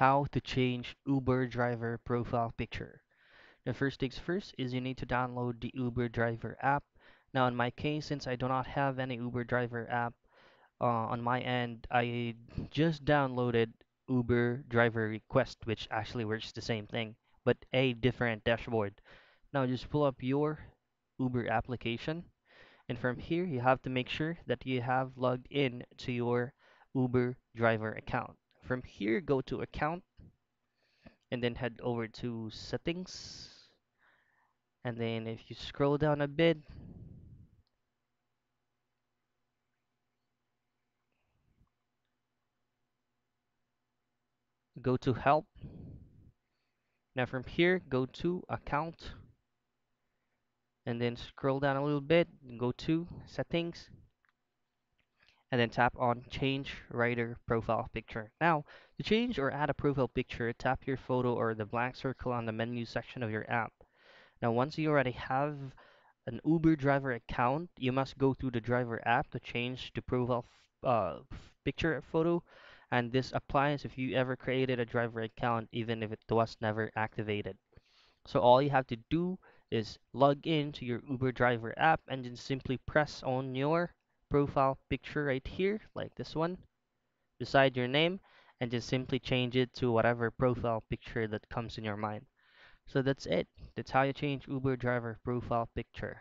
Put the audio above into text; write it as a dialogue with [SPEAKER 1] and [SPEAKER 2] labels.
[SPEAKER 1] how to change Uber driver profile picture. The first things first is you need to download the Uber driver app. Now, in my case, since I do not have any Uber driver app on my end, I just downloaded Uber driver request, which actually works the same thing, but a different dashboard. Now, just pull up your Uber application, and from here, you have to make sure that you have logged in to your Uber driver account. From here, go to account and then head over to settings. And then if you scroll down a bit, go to help. Now from here, go to account and then scroll down a little bit, go to settings and then tap on change rider profile picture. Now, to change or add a profile picture, tap your photo or the blank circle on the menu section of your app. Now, once you already have an Uber driver account, you must go to the driver app to change the profile picture photo. And this applies if you ever created a driver account, even if it was never activated. So all you have to do is log in to your Uber driver app and then simply press on your profile picture right here, like this one, beside your name, and just simply change it to whatever profile picture that comes in your mind. So that's it. That's how you change Uber driver profile picture.